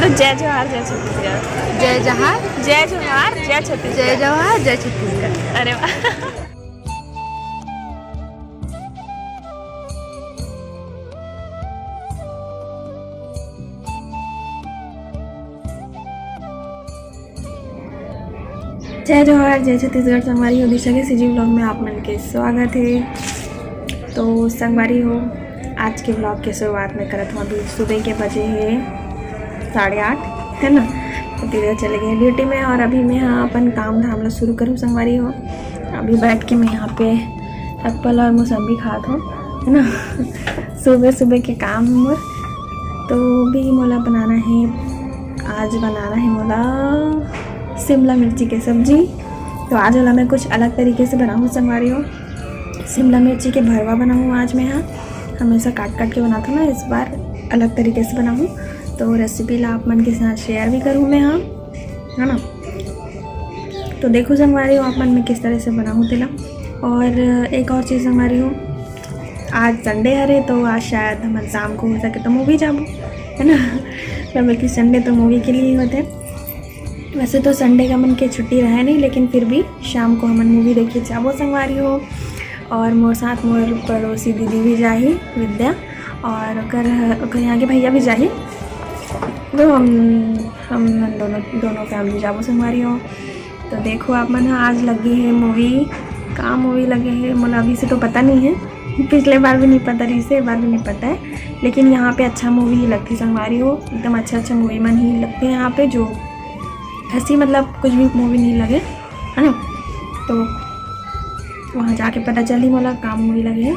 बोलो जय जवाहर जय छत्तीसगढ़। जय जहार जय जवाहर जय छत्तीसगढ़। जय जवाहर जय छत्तीसगढ़। अरे वाह। जय जवाहर जय छत्तीसगढ़। संगवारी हो दिशा के सीजी ब्लॉग में आप मन के स्वागत है। तो संगवारी हो आज के ब्लॉग की शुरुआत में करत हूँ। अभी सुबह के बजे है 8:30 है ना। तो दीदी चले गए ड्यूटी में और अभी मैं यहाँ अपन काम धाम ला शुरू करूँ। संगवारी हो अभी बैठ के मैं यहाँ पे एप्पल और मौसम्बी खात हूँ है ना। सुबह सुबह के काम में तो भी मोला बनाना है। आज बनाना है मोला शिमला मिर्ची की सब्जी। तो आज वाला मैं कुछ अलग तरीके से बनाऊँ संगवारी हो। शिमला मिर्ची के भरवा बनाऊँ आज मैं। यहाँ हमेशा काट काट के बनाता हूँ ना, इस बार अलग तरीके से बनाऊँ। तो रेसिपी ला आप मन के साथ शेयर भी करूँ मैं यहाँ है ना। तो देखो संगवारी हो आप मन में किस तरह से बनाऊँ तिला। और एक और चीज़ संगवारी हो, आज संडे हरे तो आज शायद हम शाम को हो सके तो मूवी जाबो है ना। बल्कि संडे तो मूवी के लिए ही होते हैं। वैसे तो संडे का मन के छुट्टी रहे नहीं, लेकिन फिर भी शाम को हमन मूवी देखे जाबो संगवारी हो। और मोर साथ मोर पड़ोसी दीदी भी जाही विद्या, और ओकर यहाँ के भैया भी जाही। तो हम दोनों फैमिली जाबो संगवारी हो। तो देखो आप मन आज लगी है मूवी। कहाँ मूवी लगे है मोला अभी से तो पता नहीं है, पिछले बार भी नहीं पता रही से बार भी नहीं पता है। लेकिन यहाँ पे अच्छा मूवी ही लगती संगवारी हो। एकदम अच्छा मूवी मन ही लगते हैं यहाँ पे, जो ऐसी मतलब कुछ भी मूवी नहीं लगे है ना। तो वहाँ जाके पता चली मोला काम मूवी लगे है।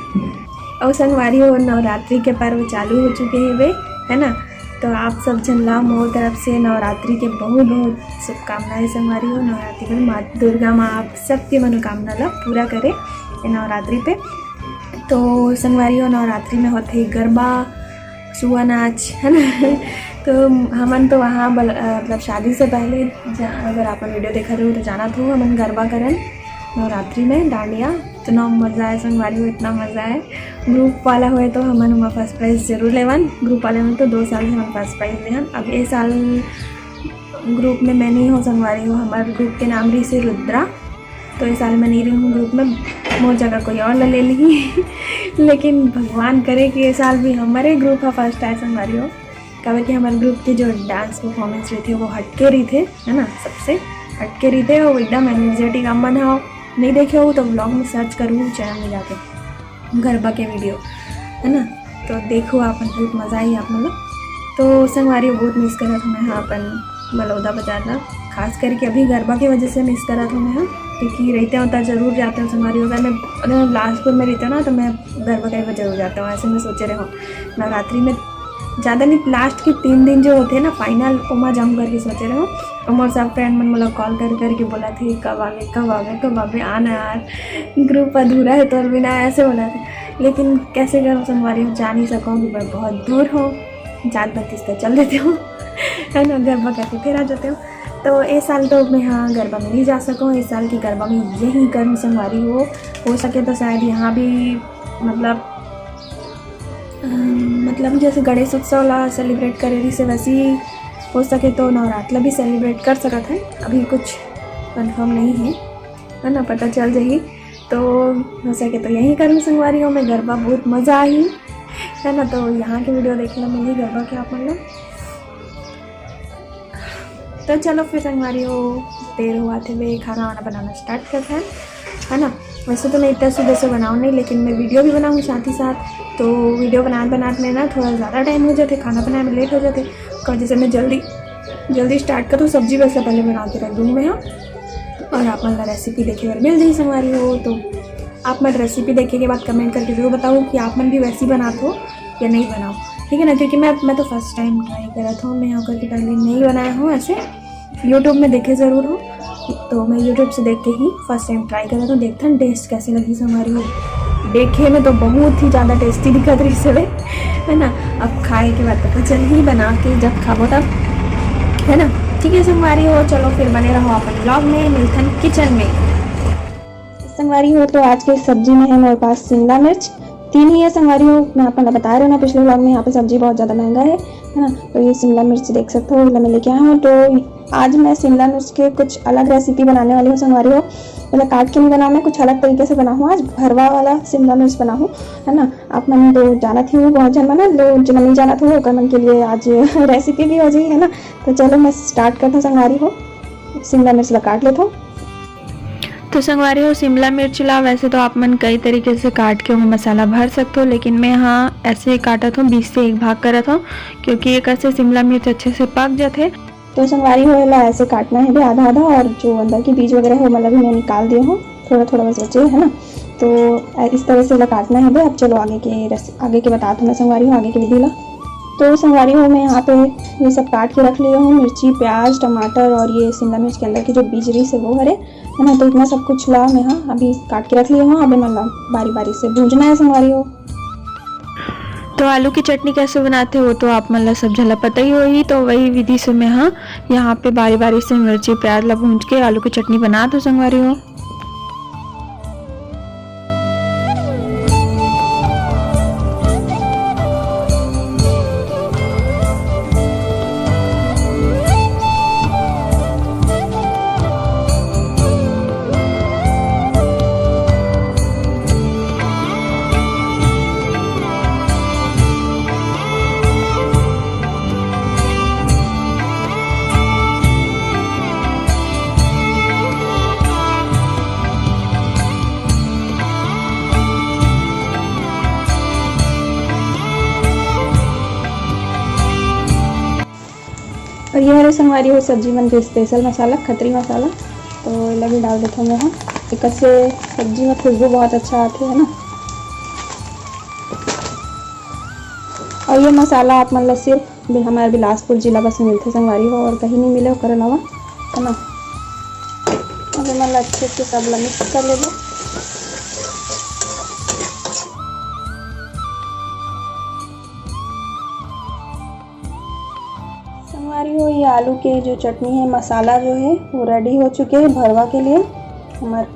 और संगवारी हो नवरात्रि के पर्व चालू हो चुके हैं वे है ना। तो आप सब जन ला मोर तरफ से नवरात्रि के बहुत बहुत शुभकामनाएं संगवारी हो। नवरात्रि में माँ दुर्गा माँ आप सबकी मनोकामना ला पूरा करे नवरात्रि पे। तो संगवारी हो नवरात्रि में होते गरबा सुआ नाच है ना। तो हमन तो वहाँ मतलब शादी से पहले अगर आप वीडियो देखा रहे हो तो जाना था हमन गरबा करन नवरात्रि में डांडिया। इतना मज़ा है संगवारी हो, इतना मज़ा है। ग्रुप वाला हुए तो हमन वहाँ फर्स्ट प्राइज़ जरूर लेवन। ग्रुप वाले में तो 2 साल से हम फर्स्ट प्राइज़ लेवन। अब ये साल ग्रुप में मैं नहीं हूँ संगवारी हो। हमारे ग्रुप के नाम रही से रुद्रा। तो इस साल मैं नहीं रही हूँ ग्रुप में, मोर जगह कोई और ले ली। लेकिन भगवान करे कि ये साल भी हमारे ग्रुप का फर्स्ट आए संगवारी हो। कहा कि हमारे ग्रुप की जो डांस परफॉर्मेंस रही थी वो हटके रही थे है ना, सबसे हटके रही थे। वो एकदम एनर्जेटिक अमन हो। नहीं देखे हो तो व्लॉग में सर्च करूँ चैनल में जाके गरबा के वीडियो है ना। तो देखो आप बहुत मज़ा आई आप लोग। तो संगवारी बहुत मिस करा था मैं यहाँ अपन बलौदा बाजार ला, खास करके अभी गरबा की वजह से मिस करा था मैं यहाँ। क्योंकि रहते होता ज़रूर जाते हो संगवारी हो। अगर मैं बिलासपुर में रहता ना तो मैं गरबा का जरूर जाता हूँ। ऐसे मैं सोचे रहा हूँ नवरात्रि में ज़्यादा नहीं, लास्ट के 3 दिन जो होते हैं ना फाइनल उमा जाऊँ करके सोचे रहे हो। और सब फ्रेंड मन मतलब कॉल करके बोला थे कब आगे आना यार, ग्रुप अधूरा है तो बिना ऐसे बोला थे। लेकिन कैसे करो संगवारी हो, जा नहीं सकूँ कि मैं बहुत दूर हो, जात बत्तीस तो चल देते हो है ना। गरबा करके फिर आ जाते हो। तो इस साल तो मैं यहाँ गरबा में नहीं जा सकूँ। इस साल की गरबा में यही करूँ संगवारी हो सके तो शायद यहाँ भी मतलब जैसे गणेश उत्सव ला सेलिब्रेट करे रही से वैसे ही हो सके तो नवरात्रि भी सेलिब्रेट कर सकत है। अभी कुछ कंफर्म नहीं है ना, पता चल जाही। तो हो सके तो यही करूँ संगवारी हो मैं गरबा। बहुत मज़ा आई है ना। तो यहाँ की वीडियो देखना मिली गरबा के आप मतलब। तो चलो फिर संगवारी हो देर हुआ थे वे खाना वाना बनाना स्टार्ट करते हैं है ना। वैसे तो मैं इतना सुबह से बनाऊँ नहीं, लेकिन मैं वीडियो भी बनाऊँ साथ ही साथ। तो वीडियो बनाते में ना थोड़ा ज़्यादा टाइम हो जाते, खाना बनाने में लेट हो जाते। तो जैसे मैं जल्दी स्टार्ट करूँ सब्जी वैसे पहले बना के रख दूँ मैं यहाँ। और आप मतलब रेसिपी देखे और मिल जाए संगवारी हो। तो आप मतलब रेसिपी देखे के बाद कमेंट करके जरूर बताओ कि आप मन भी वैसी बनाते हो या नहीं बनाओ, ठीक है ना। क्योंकि मैं तो फर्स्ट टाइम ट्राई करा था, मैं यहाँ करके पहले नहीं बनाया हूँ ऐसे। यूट्यूब में देखे ज़रूर हो, तो मैं यूट्यूब से देख के ही फर्स्ट टाइम ट्राई करा। तो देखता हूँ टेस्ट कैसी लगी संगवारी हो। देखे में तो बहुत ही ज़्यादा टेस्टी दिखत रही से है ना। अब खाए के बाद पता चल ही, बना के जब खाबो तब है ना। ठीक है संगवारी हो, चलो फिर बने रहो अपन ब्लॉग में, मिल्थन किचन में। संगवारी हो तो आज के सब्जी में है मेरे पास शिमला मिर्च 3 ही है संगवारी हो। मैं आपको बता रही हूँ ना पिछले ब्लॉग में, यहाँ पे सब्जी बहुत ज़्यादा महंगा है। है ना। तो ये शिमला मिर्च देख सकते हो, मैं लेके आया हूँ। तो आज मैं शिमला मिर्च के कुछ अलग रेसिपी बनाने वाली हूँ संगवारी हो। मतलब काट के नहीं बनाऊँ, मैं कुछ अलग तरीके से बनाऊँ। आज भरवा वाला शिमला मिर्च बनाऊँ, है ना। आप मन तो जाना थी वो बहुत जन बना लो, जो नहीं जाना था वो मन के लिए आज रेसिपी भी हो जाए, है ना। तो चलो मैं स्टार्ट करता हूँ संगवारी हो। शिमला मिर्च ला काट लेता हूँ। तो संगवारी हो शिमला मिर्च ला वैसे तो आप मन कई तरीके से काट के मसाला भर सकते हो, लेकिन मैं यहाँ ऐसे काटा था, 20 से 1 भाग करा था, क्योंकि एक ऐसे शिमला मिर्च अच्छे से पक जाते। तो संगवारी हो ऐसे काटना है भी आधा आधा, और जो अंदर की बीज वगैरह हो मतलब मैं निकाल दिया हूँ, थोड़ा थोड़ा बस बचे, है ना। तो इस तरह से काटना है भी। अब चलो आगे के बता दूँ मैं संगवारी हो आगे की विधि ला। तो संगवारी हो मैं यहाँ पे ये सब काट के रख लिया हूँ, मिर्ची, प्याज, टमाटर और ये शिमला मिर्च के अंदर की जो बीज रही से वो हरे, है ना। तो इतना सब कुछ ला मैं यहाँ अभी काट के रख लिया हूँ। अभी मतलब बारी बारी से भूंजना है संगवारी हो। तो आलू की चटनी कैसे बनाते हो तो आप मतलब सब झला पता ही होगी। तो वही विधि से मैं यहाँ पे बारी बारी से मिर्ची प्याज ला भूंज के आलू की चटनी बना दो संगवारी हो। और ये हमारे संगवारी हो सब्जी मन के स्पेशल मसाला खतरी मसाला, तो ये भी डाल देता हूँ मैं। एक से सब्जी में खुशबू बहुत अच्छा आती है ना। और ये मसाला आप मतलब सिर्फ हमारे बिलासपुर जिला बस में मिलते संगवारी हो, और कहीं नहीं मिले कर अलावा, है ना। अभी मतलब अच्छे से सब मिक्स कर ले लो। संगवारी हो ये आलू के जो चटनी है मसाला जो है वो रेडी हो चुके हैं भरवा के लिए, हमारे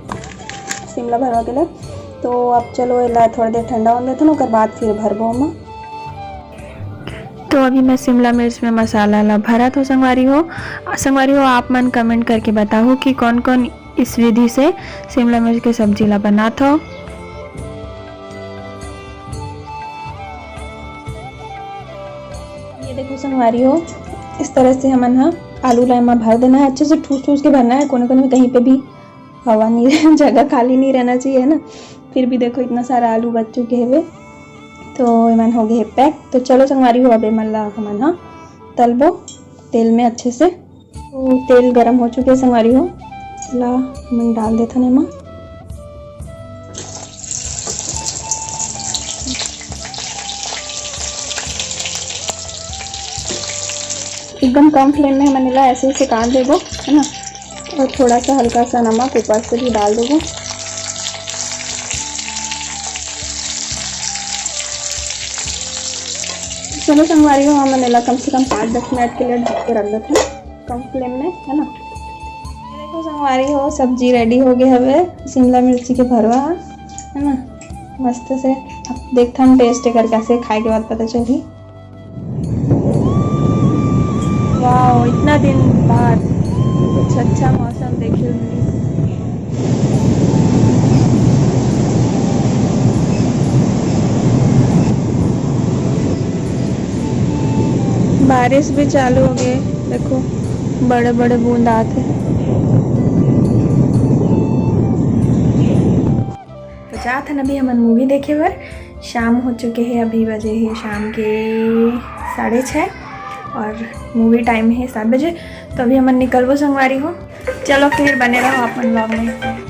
शिमला भरवा के लिए। तो अब चलो ये थोड़ी देर ठंडा होने देते ना, उसके बाद फिर भरबो में। तो अभी मैं शिमला मिर्च में मसाला ला भरा तो संगवारी हो आप मन कमेंट करके बताओ कि कौन कौन इस विधि से शिमला मिर्च के सब्जी ला बनाता हो। ये देखो संगवारी हो इस तरह से हमन आलू लाइमा भर देना है, अच्छे से ठूस ठूस के भरना है। कोने कोने में कहीं पे भी हवा नहीं जगह खाली नहीं रहना चाहिए, है ना। फिर भी देखो इतना सारा आलू बच चुके हैं, तो इमन हो गए पैक। तो चलो संगवारी हो अब मल्ला हमन तलबो तेल में अच्छे से। तो तेल गरम हो चुके संगवारी हो ला हमन डाल देता नेमा। एकदम कम फ्लेम में हमने ला ऐसे ही सिका देगो, है ना। और थोड़ा सा हल्का सा नमक ऊपर से भी डाल देगो। चलो संगवारी हो हमने ला कम से कम 5-10 मिनट के लिए ढक के रख देते हैं कम फ्लेम में, है ना। देखो संगवारी हो सब्जी रेडी हो गई हवे शिमला मिर्ची के भरवा, है ना, मस्त से। अब देखता हम टेस्ट कर कैसे, खाए के बाद पता चली। वाह इतना दिन बाद कुछ अच्छा मौसम देखिए। बारिश भी चालू हो गई, देखो बड़े बड़े बूंद आते हैं। तो जात है अभी हम मूवी देखे हुए, शाम हो चुके हैं, अभी बजे है शाम के 6:30 और मूवी टाइम है 7 बजे। तो अभी हमन निकलबो संगवारी हो। चलो फिर बने रहो अपन व्लॉग में।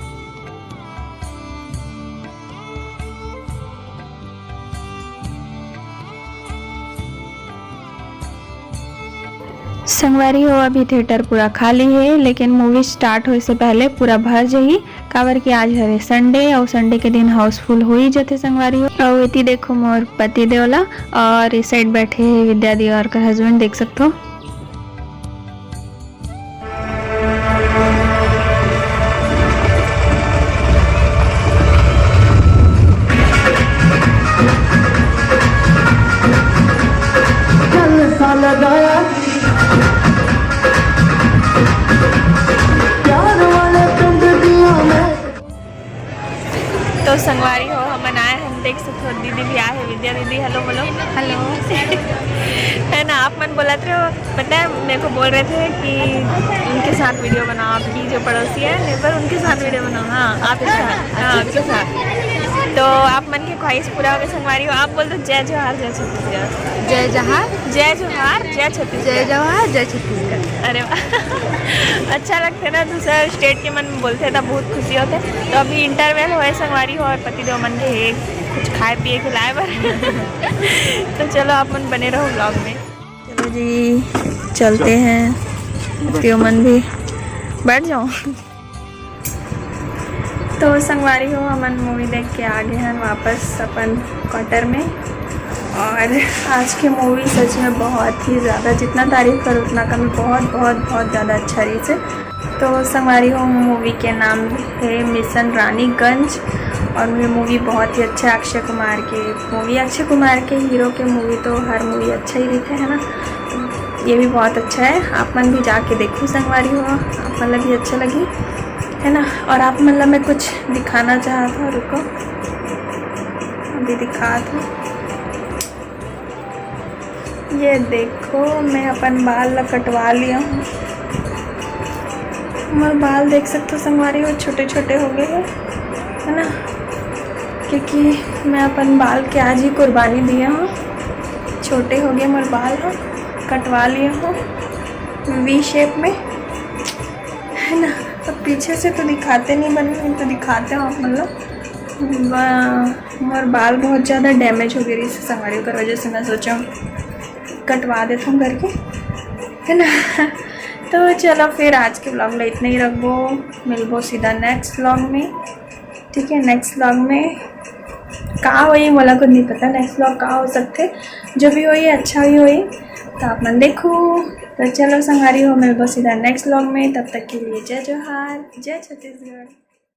संगवारी हो अभी थिएटर पूरा खाली है, लेकिन मूवी स्टार्ट होने से पहले पूरा भर जाही, काबर कि आज हरे संडे और संडे के दिन हाउसफुल हो ही जाते संगवारी हो। और इति देखो मोर पति देवला, और इस साइड बैठे है विद्या दी और का हस्बैंड, देख सकते हो। तो संगवारी हो हम आए हम देख सकते हो दीदी भी आए हैं विद्या दीदी हेलो बोलो हेलो। है ना आप मन बोला थे पता है मेरे को बोल रहे थे कि उनके साथ वीडियो बनाओ आपकी जो पड़ोसी है नेबर उनके साथ वीडियो बनाओ। हाँ आपके साथ हाँ आपके साथ तो आप मन की ख्वाहिश पूरा हो गया संगवारी हो। आप बोल दो जय जोहार जय छत्तीसगढ़। जय जहार जय जोहार जय छत्तीसगढ़। जय जवाहर जय छत्तीसगढ़। अरे वाह अच्छा लगता है ना दूसरा स्टेट के मन में बोलते हैं तब बहुत खुशी होते तो अभी इंटरवेल होए संगवारी हो और पतिदेव मन के है कुछ खाए पिए खिलाए बर तो चलो आप मन बने रहो ब्लॉग में। चलो जी चलते हैं पतिदेव मन भी बैठ जाओ। तो संगवारी हो हमन मूवी देख के आ गए हैं वापस अपन क्वार्टर में और आज की मूवी सच में बहुत ही ज़्यादा जितना तारीफ़ करो उतना कम बहुत बहुत बहुत ज़्यादा अच्छा रही है। तो संगवारी हो मूवी के नाम है मिशन रानीगंज और ये मूवी बहुत ही अच्छा है अक्षय कुमार के मूवी अक्षय कुमार के हीरो के मूवी तो हर मूवी अच्छा ही रहता है ना। ये भी बहुत अच्छा है आप मन भी जाके देखो संगवारी हो आप मतलब भी अच्छा लगी है ना। और आप मतलब मैं कुछ दिखाना चाहा था रुको अभी दिखा था ये देखो मैं अपन बाल कटवा लिया हूँ। हमारे बाल देख सकते हो संगवारी हो छोटे छोटे हो गए हैं है ना क्योंकि मैं अपन बाल के आज ही कुर्बानी दिया हूँ छोटे हो गए मेरे बाल हो कटवा लिए हूँ वी शेप में है ना। तो पीछे से तो दिखाते नहीं बने तो दिखाते हो आप मतलब मेरे बाल बहुत ज़्यादा डैमेज हो गए इससे संगवारी की वजह से मैं सोचा कटवा देता हूँ करके है ना। तो चलो फिर आज के व्लॉग में इतना ही रखो मिलबो सीधा नेक्स्ट व्लॉग में ठीक है। नेक्स्ट व्लॉग में कहाँ हो मला को नहीं पता नेक्स्ट व्लॉग कहाँ हो सकते जो भी हो अच्छा ही हो तो आप मन देखो। तो चलो संगवारी हो मिलबो सीधा नेक्स्ट व्लॉग में तब तक के लिए जय जोहार जय छत्तीसगढ़।